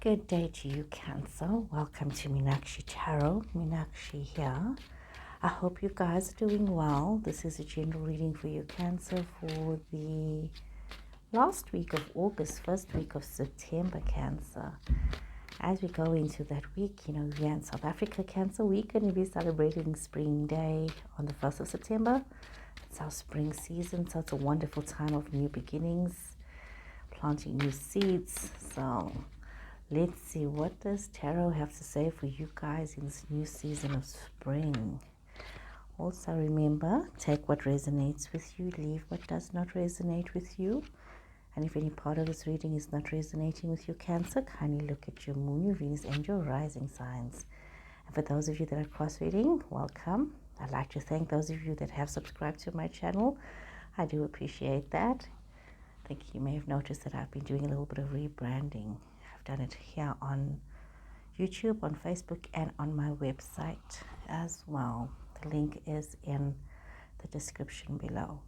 Good day to you, Cancer. Welcome to Meenakshi Tarot. Meenakshi here. I hope you guys are doing well. This is a general reading for you, Cancer, for the last week of August, first week of September, Cancer. As we go into that week, here in South Africa, Cancer, we're going to be celebrating Spring Day on the 1st of September. It's our spring season, so it's a wonderful time of new beginnings, planting new seeds. So let's see, what does Tarot have to say for you guys in this new season of spring? Also remember, take what resonates with you, leave what does not resonate with you. And if any part of this reading is not resonating with you, Cancer, kindly look at your moon, your Venus, and your rising signs. And for those of you that are cross-reading, welcome. I'd like to thank those of you that have subscribed to my channel. I do appreciate that. I think you may have noticed that I've been doing a little bit of rebranding. Done it here on YouTube, on Facebook, and on my website as well. The link is in the description below.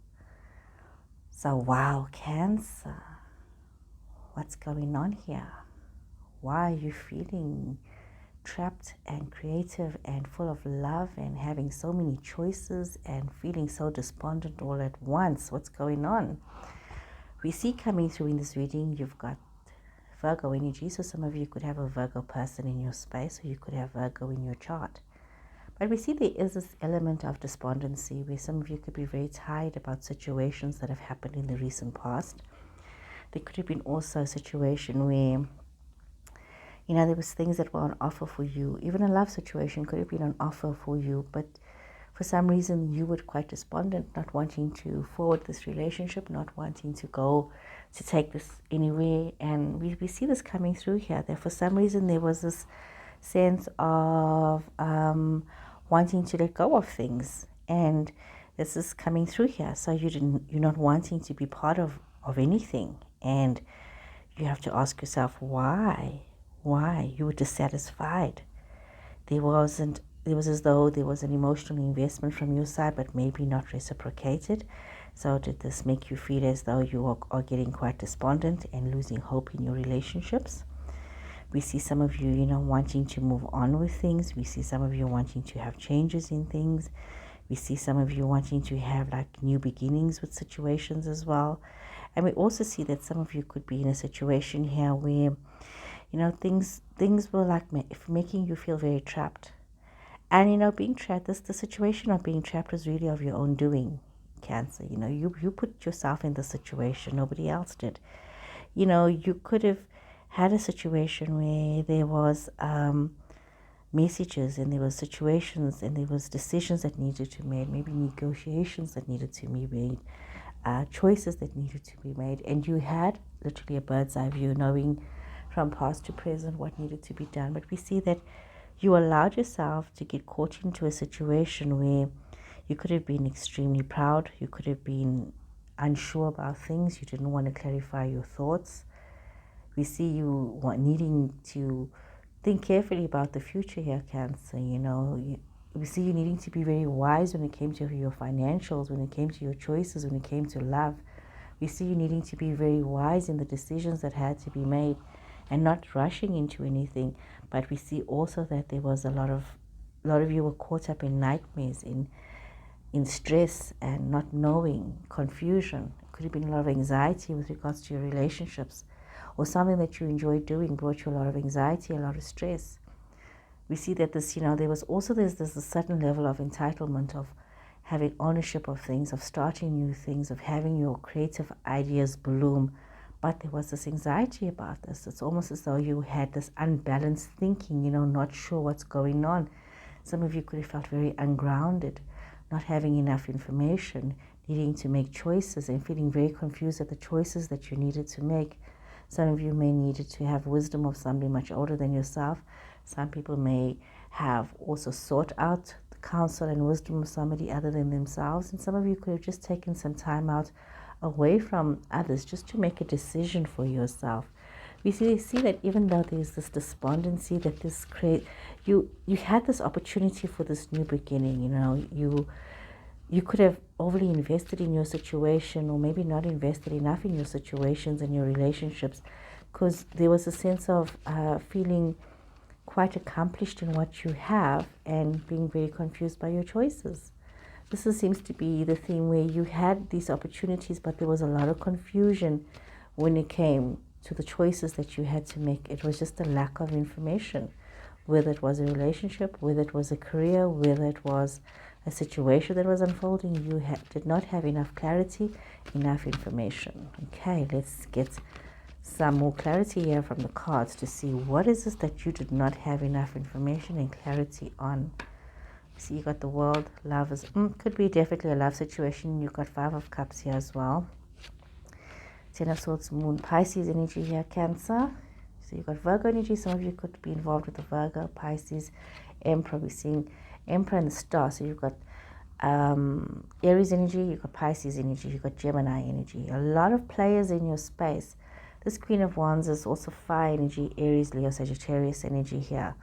So wow, Cancer, what's going on here? Why are you feeling trapped and creative and full of love and having so many choices and feeling so despondent all at once? What's going on? We see coming through in this reading, you've got Virgo energy, so some of you could have a Virgo person in your space, or you could have Virgo in your chart. But we see there is this element of despondency where some of you could be very tired about situations that have happened in the recent past. There could have been also a situation where, there was things that were on offer for you. Even a love situation could have been on offer for you, but for some reason you were quite despondent, not wanting to forward this relationship, not wanting to go to take this anywhere. And we see this coming through here, that for some reason there was this sense of wanting to let go of things, and this is coming through here. So you're not wanting to be part of anything, and you have to ask yourself why you were dissatisfied. It was as though there was an emotional investment from your side, but maybe not reciprocated. So did this make you feel as though you are getting quite despondent and losing hope in your relationships? We see some of you, wanting to move on with things. We see some of you wanting to have changes in things. We see some of you wanting to have like new beginnings with situations as well. And we also see that some of you could be in a situation here where, things were like making you feel very trapped. And, being trapped, the situation of being trapped was really of your own doing, Cancer. You put yourself in the situation. Nobody else did. You could have had a situation where there was messages, and there was situations, and there was decisions that needed to be made, maybe negotiations that needed to be made, choices that needed to be made. And you had literally a bird's eye view, knowing from past to present what needed to be done. But we see that you allowed yourself to get caught into a situation where you could have been extremely proud, you could have been unsure about things, you didn't want to clarify your thoughts. We see you needing to think carefully about the future here, Cancer. We see you needing to be very wise when it came to your financials, when it came to your choices, when it came to love. We see you needing to be very wise in the decisions that had to be made and not rushing into anything. But we see also that there was a lot of you were caught up in nightmares, in stress and not knowing, confusion. It could have been a lot of anxiety with regards to your relationships, or something that you enjoyed doing brought you a lot of anxiety, a lot of stress. We see that this, there's a certain level of entitlement, of having ownership of things, of starting new things, of having your creative ideas bloom. But there was this anxiety about this. It's almost as though you had this unbalanced thinking, not sure what's going on. Some of you could have felt very ungrounded, not having enough information, needing to make choices and feeling very confused at the choices that you needed to make. Some of you may need to have wisdom of somebody much older than yourself. Some people may have also sought out the counsel and wisdom of somebody other than themselves. And some of you could have just taken some time out away from others just to make a decision for yourself. We see that even though there's this despondency, that this you had this opportunity for this new beginning. You could have overly invested in your situation, or maybe not invested enough in your situations and your relationships. because there was a sense of feeling quite accomplished in what you have and being very confused by your choices. Seems to be the theme where you had these opportunities, but there was a lot of confusion when it came to the choices that you had to make. It was just a lack of information, whether it was a relationship, whether it was a career, whether it was a situation that was unfolding. You did not have enough clarity, enough information. Okay, let's get some more clarity here from the cards to see what is this that you did not have enough information and clarity on. See, you got the World, love is, could be definitely a love situation. You got 5 of Cups here as well. 10 of Swords, Moon, Pisces energy here, Cancer. So you got Virgo energy. Some of you could be involved with the Virgo, Pisces, Emperor. We're seeing Emperor and the Star. So you've got Aries energy, you've got Pisces energy, you've got Gemini energy. A lot of players in your space. This Queen of Wands is also fire energy, Aries, Leo, Sagittarius energy here.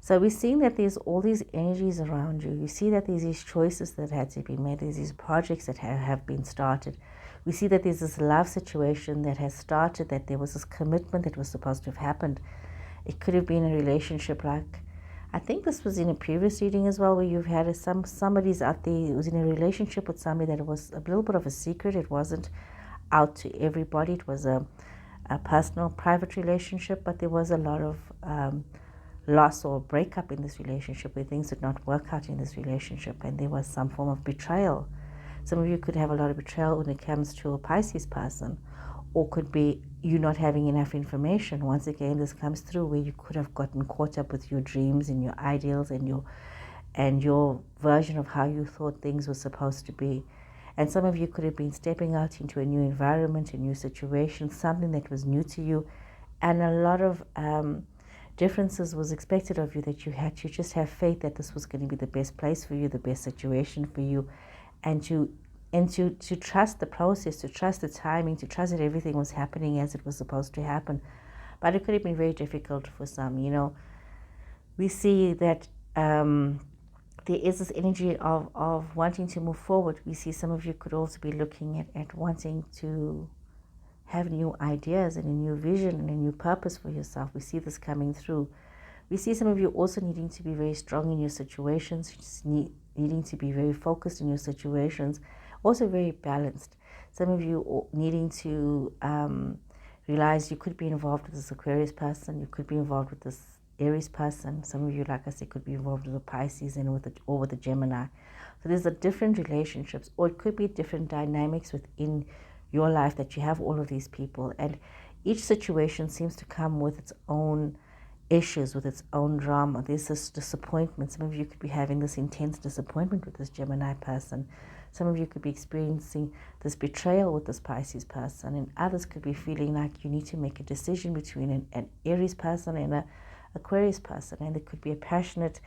So we're seeing that there's all these energies around you. You see that there's these choices that had to be made. There's these projects that have been started. We see that there's this love situation that has started, that there was this commitment that was supposed to have happened. It could have been a relationship like, I think this was in a previous reading as well, where you've had somebody's out there who was in a relationship with somebody that was a little bit of a secret. It wasn't out to everybody. It was a personal, private relationship, but there was a lot of loss or breakup in this relationship, where things did not work out in this relationship, and there was some form of betrayal. Some of you could have a lot of betrayal when it comes to a Pisces person, or could be you not having enough information. Once again, this comes through where you could have gotten caught up with your dreams and your ideals and your version of how you thought things were supposed to be. And some of you could have been stepping out into a new environment, a new situation, something that was new to you, and a lot of differences was expected of you, that you had to just have faith that this was going to be the best place for you, the best situation for you, and to trust the process, to trust the timing, to trust that everything was happening as it was supposed to happen. But it could have been very difficult for some. We see that there is this energy of wanting to move forward. We see some of you could also be looking at wanting to have new ideas and a new vision and a new purpose for yourself. We see this coming through. We see some of you also needing to be very strong in your situations, needing to be very focused in your situations, also very balanced. Some of you needing to realize you could be involved with this Aquarius person, you could be involved with this Aries person. Some of you, like I said, could be involved with the Pisces and with the Gemini. So there's a different relationships, or it could be different dynamics within your life that you have all of these people, and each situation seems to come with its own issues, with its own drama. There's this disappointment. Some of you could be having this intense disappointment with this Gemini person. Some of you could be experiencing this betrayal with this Pisces person, and others could be feeling like you need to make a decision between an Aries person and an Aquarius person, and there could be a passionate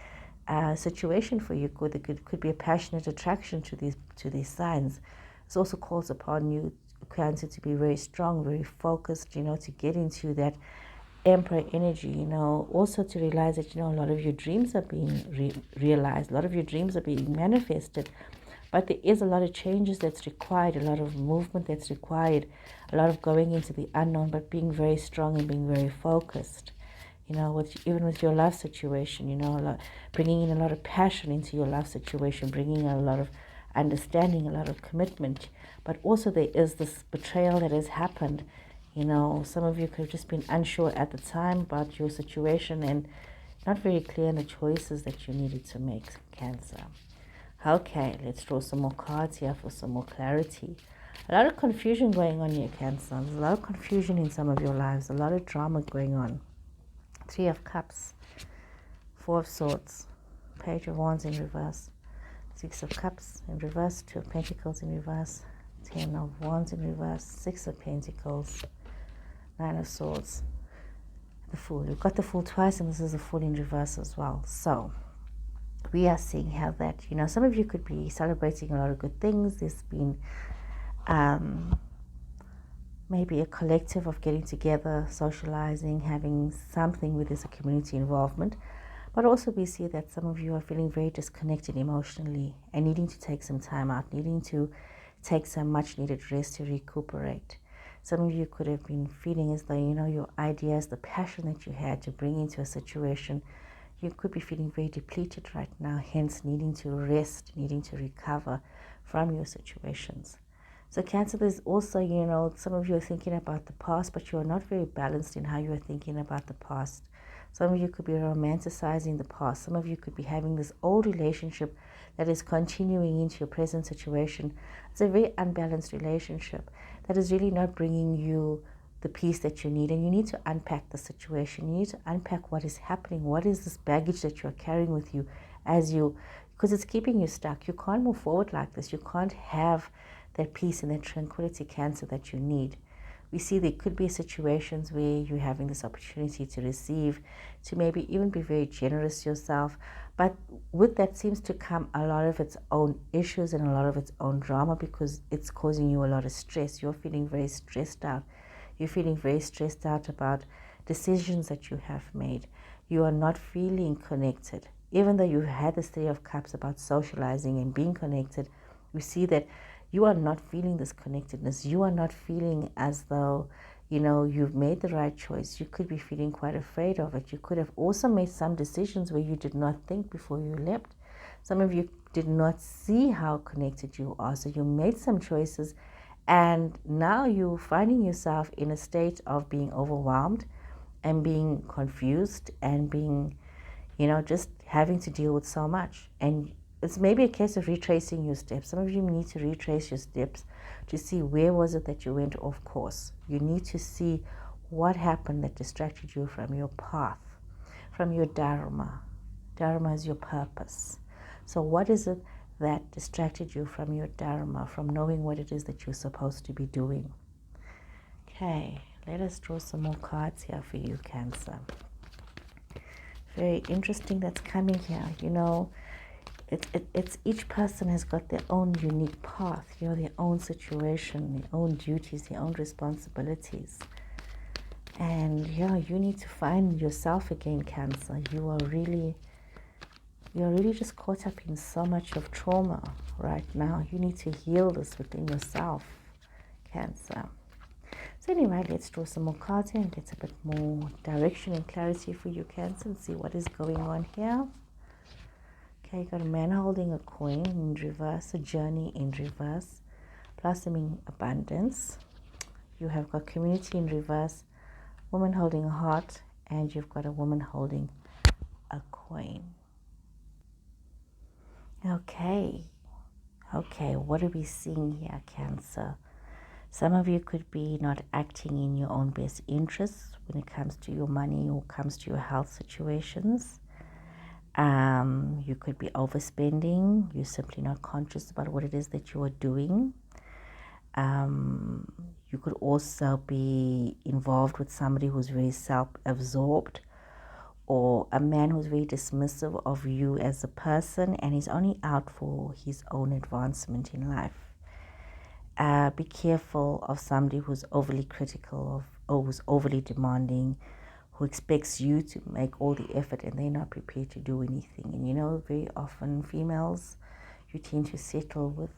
situation for you. There could be a passionate attraction to these signs. It also calls upon you, Cancer, to be very strong, very focused, to get into that Emperor energy, also to realize that, a lot of your dreams are being realized, a lot of your dreams are being manifested, but there is a lot of changes that's required, a lot of movement that's required, a lot of going into the unknown, but being very strong and being very focused, even with your love situation, bringing in a lot of passion into your love situation, bringing in a lot of understanding, a lot of commitment. But also there is this betrayal that has happened. Some of you could have just been unsure at the time about your situation and not very clear in the choices that you needed to make, Cancer. Okay, let's draw some more cards here for some more clarity. A lot of confusion going on here, Cancer. There's a lot of confusion in some of your lives, a lot of drama going on. 3 of Cups, 4 of Swords, Page of Wands in reverse, 6 of Cups in reverse, 2 of Pentacles in reverse, 10 of Wands in reverse, 6 of Pentacles, 9 of Swords, the Fool. You've got the Fool twice, and this is the Fool in reverse as well. So we are seeing how that, some of you could be celebrating a lot of good things. There's been maybe a collective of getting together, socializing, having something where there's a community involvement. But also we see that some of you are feeling very disconnected emotionally and needing to take some time out, needing to take some much needed rest to recuperate. Some of you could have been feeling as though, you know, your ideas, the passion that you had to bring into a situation, you could be feeling very depleted right now, hence needing to rest, needing to recover from your situations. So Cancer, there's also, you know, some of you are thinking about the past, but you are not very balanced in how you are thinking about the past. Some of you could be romanticizing the past. Some of you could be having this old relationship that is continuing into your present situation. It's a very unbalanced relationship that is really not bringing you the peace that you need. And you need to unpack the situation. You need to unpack what is happening. What is this baggage that you're carrying with you because it's keeping you stuck. You can't move forward like this. You can't have that peace and that tranquility, Cancer, that you need. We see there could be situations where you're having this opportunity to receive, to maybe even be very generous yourself. But with that seems to come a lot of its own issues and a lot of its own drama, because it's causing you a lot of stress. You're feeling very stressed out. You're feeling very stressed out about decisions that you have made. You are not feeling connected. Even though you had this Three of Cups about socializing and being connected, we see that you are not feeling this connectedness. You are not feeling as though, you know, you've made the right choice. You could be feeling quite afraid of it. You could have also made some decisions where you did not think before you leapt. Some of you did not see how connected you are. So you made some choices, and now you're finding yourself in a state of being overwhelmed and being confused and being, you know, just having to deal with so much. And it's maybe a case of retracing your steps. Some of you need to retrace your steps to see where was it that you went off course. You need to see what happened that distracted you from your path, from your dharma. Dharma is your purpose. So what is it that distracted you from your dharma, from knowing what it is that you're supposed to be doing? Okay, let us draw some more cards here for you, Cancer. Very interesting that's coming here. You know, it's each person has got their own unique path, you know, their own situation, their own duties, their own responsibilities. And yeah, you need to find yourself again, Cancer. You're really just caught up in so much of trauma right now. You need to heal this within yourself, Cancer. So anyway, let's draw some more cards here and get a bit more direction and clarity for you, Cancer, and see what is going on here. Okay, you got a man holding a coin in reverse, a journey in reverse, blossoming abundance. You have got community in reverse, woman holding a heart, and you've got a woman holding a coin. Okay, what are we seeing here, Cancer? Some of you could be not acting in your own best interests when it comes to your money or comes to your health situations. You could be overspending. You're simply not conscious about what it is that you are doing. You could also be involved with somebody who's very self-absorbed, or a man who's very dismissive of you as a person and is only out for his own advancement in life. Be careful of somebody who's overly critical or who's overly demanding, who expects you to make all the effort and they're not prepared to do anything. And you know, very often females, you tend to settle with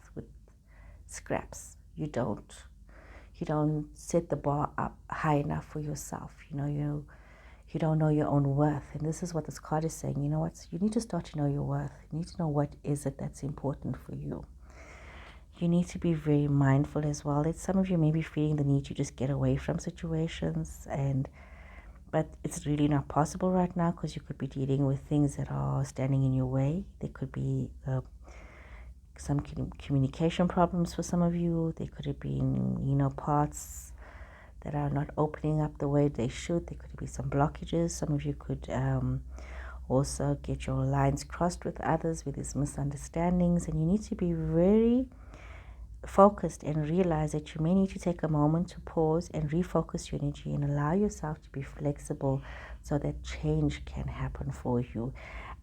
scraps. You don't set the bar up high enough for yourself. You don't know your own worth. And this is what this card is saying. You know what? You need to start to know your worth. You need to know what is it that's important for you. You need to be very mindful as well. That some of you may be feeling the need to just get away from situations, but it's really not possible right now because you could be dealing with things that are standing in your way. There could be some communication problems for some of you. There could have been, parts that are not opening up the way they should. There could be some blockages. Some of you could also get your lines crossed with others with these misunderstandings, and you need to be very focused and realize that you may need to take a moment to pause and refocus your energy and allow yourself to be flexible so that change can happen for you.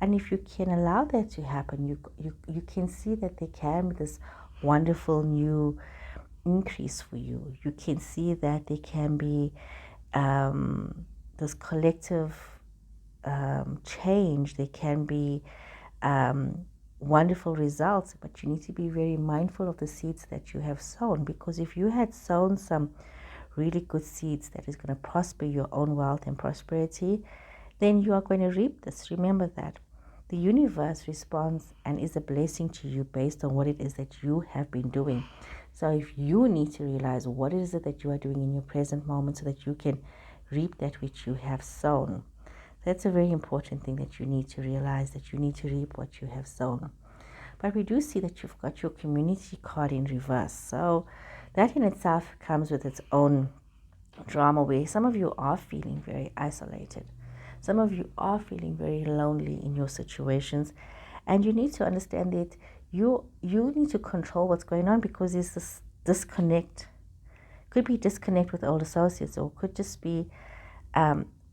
And if you can allow that to happen, you can see that there can be this wonderful new increase for you. You can see that there can be this collective change. There can be wonderful results, but you need to be very mindful of the seeds that you have sown, because if you had sown some really good seeds that is going to prosper your own wealth and prosperity, then you are going to reap this. Remember that. The universe responds and is a blessing to you based on what it is that you have been doing. So if you need to realize what is it that you are doing in your present moment so that you can reap that which you have sown. That's a very important thing that you need to realize, that you need to reap what you have sown. But we do see that you've got your community card in reverse. So that in itself comes with its own drama, where some of you are feeling very isolated. Some of you are feeling very lonely in your situations. And you need to understand that you need to control what's going on, because there's this disconnect. Could be disconnect with old associates, or could just be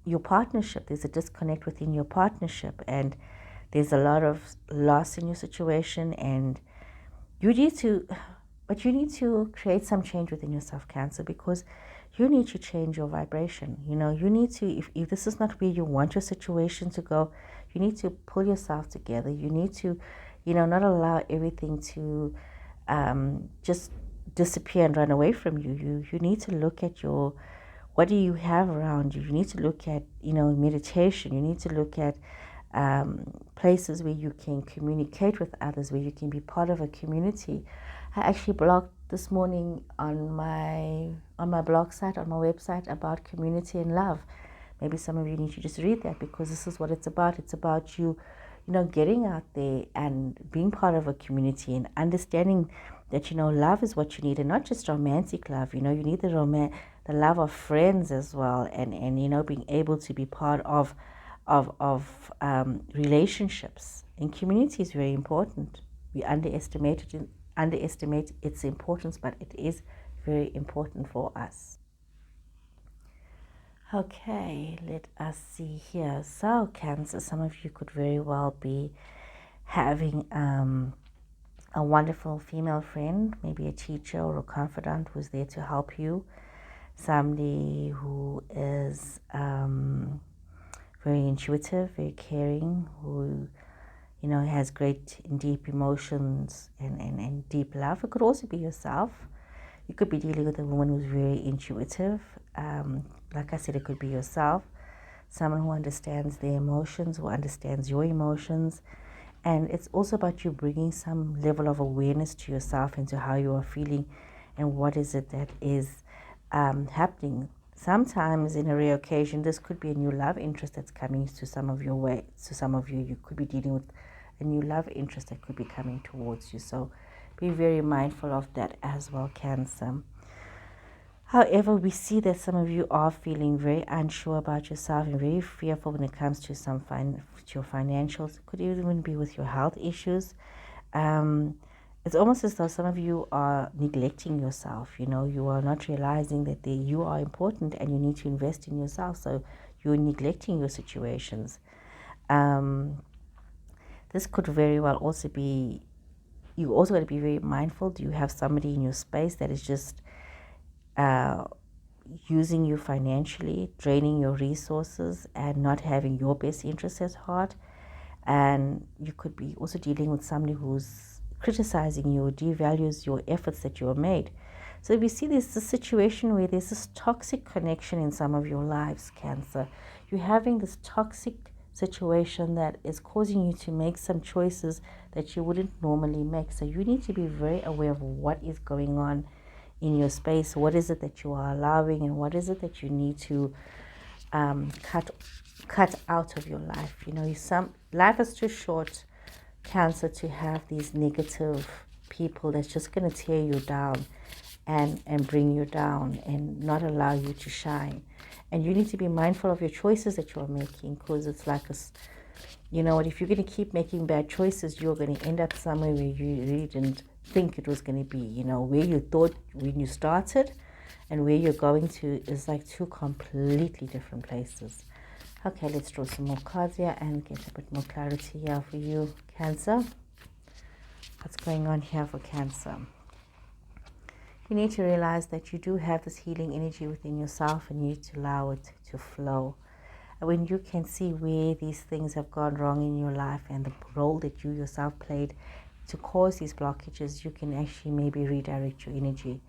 your partnership. There's a disconnect within your partnership, and there's a lot of loss in your situation, and you need to create some change within yourself, Cancer, because you need to change your vibration. You need to, if this is not where you want your situation to go, you need to pull yourself together. You need to, not allow everything to just disappear and run away from you. You need to look at what do you have around you. You need to look at, meditation. You need to look at places where you can communicate with others, where you can be part of a community. I actually blogged this morning on my blog site, on my website, about community and love. Maybe some of you need to just read that, because this is what it's about. It's about you, getting out there and being part of a community and understanding that, love is what you need, and not just romantic love. You need the love of friends as well, and being able to be part of relationships. And community is very important. We underestimate its importance, but it is very important for us. Okay, let us see here. So Cancer, some of you could very well be having a wonderful female friend, maybe a teacher or a confidant who's there to help you. Somebody who is very intuitive, very caring, who has great and deep emotions and deep love. It could also be yourself. You could be dealing with a woman who's very intuitive. Like I said, it could be yourself. Someone who understands their emotions, who understands your emotions. And it's also about you bringing some level of awareness to yourself and to how you are feeling and what is it that is happening. Sometimes, in a rare occasion, this could be a new love interest that's coming to some of your way. To some of you, you could be dealing with a new love interest that could be coming towards you. So be very mindful of that as well, Cancer. However, we see that some of you are feeling very unsure about yourself and very fearful when it comes to your financials. It could even be with your health issues. It's almost as though some of you are neglecting yourself. You are not realizing that you are important and you need to invest in yourself. So you're neglecting your situations. This could very well also be, you also got to be very mindful. Do you have somebody in your space that is just using you financially, draining your resources, and not having your best interests at heart? And you could be also dealing with somebody who's criticizing you or devalues your efforts that you have made. So we see this situation where there's this toxic connection in some of your lives, Cancer. You're having this toxic situation that is causing you to make some choices that you wouldn't normally make. So you need to be very aware of what is going on in your space. What is it that you are allowing, and what is it that you need to cut out of your life? Life is too short, Cancer, to have these negative people that's just going to tear you down and bring you down and not allow you to shine. And you need to be mindful of your choices that you are making, because it's like if you're going to keep making bad choices, you're going to end up somewhere where you really didn't think it was going to be. Where you thought when you started and where you're going to is like two completely different places. Okay, let's draw some more cards here and get a bit more clarity here for you, Cancer. What's going on here for Cancer? You need to realize that you do have this healing energy within yourself, and you need to allow it to flow. And when you can see where these things have gone wrong in your life and the role that you yourself played to cause these blockages, you can actually maybe redirect your energy.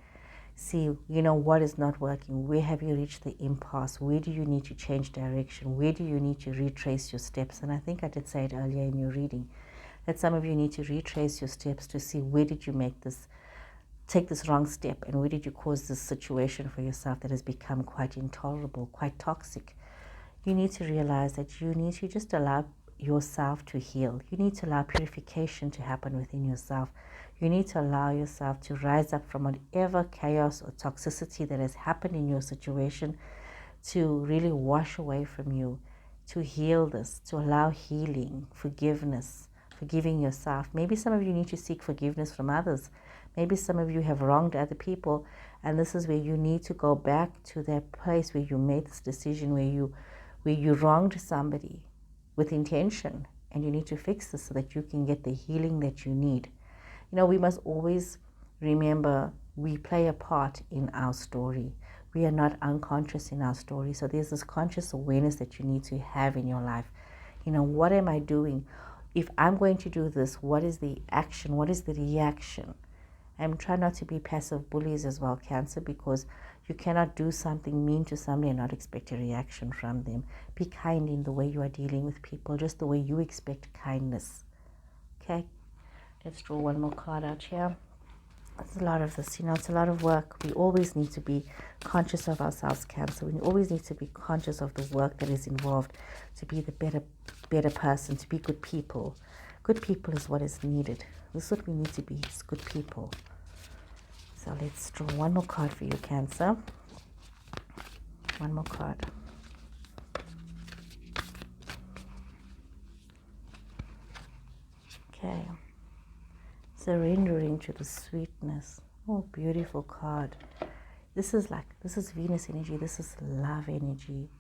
See, you know, what is not working. Where have you reached the impasse? Where do you need to change direction? Where do you need to retrace your steps? And I think I did say it earlier in your reading, that some of you need to retrace your steps to see where did you take this wrong step, and where did you cause this situation for yourself that has become quite intolerable, quite toxic. You need to realize that you need to just allow yourself to heal. You need to allow purification to happen within yourself. You need to allow yourself to rise up from whatever chaos or toxicity that has happened in your situation, to really wash away from you, to heal this, to allow healing, forgiveness, forgiving yourself. Maybe some of you need to seek forgiveness from others. Maybe some of you have wronged other people, and this is where you need to go back to that place where you made this decision, where you wronged somebody with intention, and you need to fix this so that you can get the healing that you need. You know, we must always remember we play a part in our story. We are not unconscious in our story. So there's this conscious awareness that you need to have in your life. You know, what am I doing? If I'm going to do this, what is the action? What is the reaction? And try not to be passive bullies as well, Cancer, because you cannot do something mean to somebody and not expect a reaction from them. Be kind in the way you are dealing with people, just the way you expect kindness. Okay? Let's draw one more card out here. It's a lot of this, you know, it's a lot of work. We always need to be conscious of ourselves, Cancer. We always need to be conscious of the work that is involved to be the better person, to be good people. Good people is what is needed. This is what we need to be, is good people. So let's draw one more card for you, Cancer. One more card. Okay. Surrendering to the sweetness. Oh, beautiful card. This is Venus energy. This is love energy.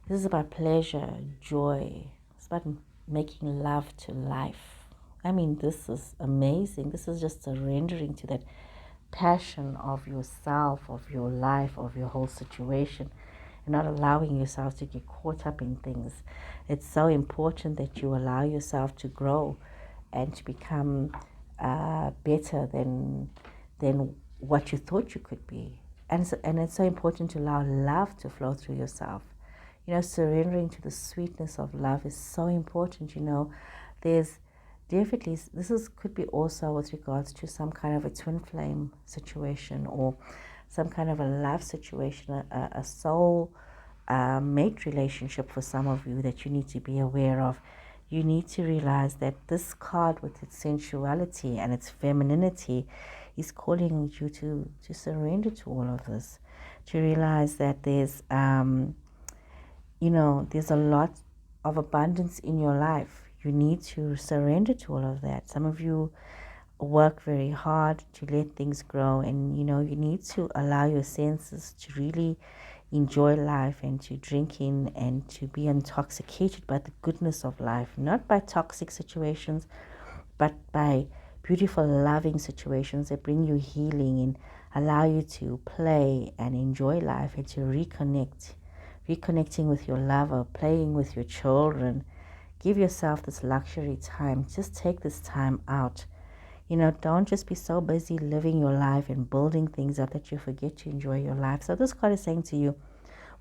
This is about pleasure, joy. It's about making love to life. I mean, this is amazing. This is just surrendering to that passion of yourself, of your life, of your whole situation, and not allowing yourself to get caught up in things. It's so important that you allow yourself to grow and to become better than what you thought you could be. And it's so important to allow love to flow through yourself. You know, surrendering to the sweetness of love is so important. You know, there's definitely, could be also with regards to some kind of a twin flame situation, or some kind of a love situation, a soul mate relationship for some of you that you need to be aware of. You need to realize that this card, with its sensuality and its femininity, is calling you to surrender to all of this, to realize that there's you know, there's a lot of abundance in your life. You need to surrender to all of that. Some of you work very hard to let things grow, and you know, you need to allow your senses to really enjoy life, and to drink in and to be intoxicated by the goodness of life, not by toxic situations, but by beautiful, loving situations that bring you healing and allow you to play and enjoy life, and to reconnecting with your lover, playing with your children. Give yourself this luxury time. Just take this time out. You know, don't just be so busy living your life and building things up that you forget to enjoy your life. So this card is saying to you,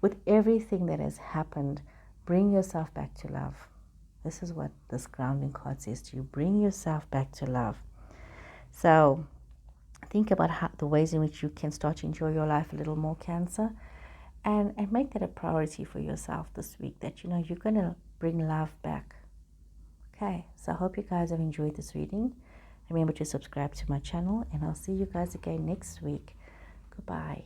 with everything that has happened, bring yourself back to love. This is what this grounding card says to you. Bring yourself back to love. So think about the ways in which you can start to enjoy your life a little more, Cancer. And make that a priority for yourself this week, that, you know, you're going to bring love back. Okay, so I hope you guys have enjoyed this reading. Remember to subscribe to my channel, and I'll see you guys again next week. Goodbye.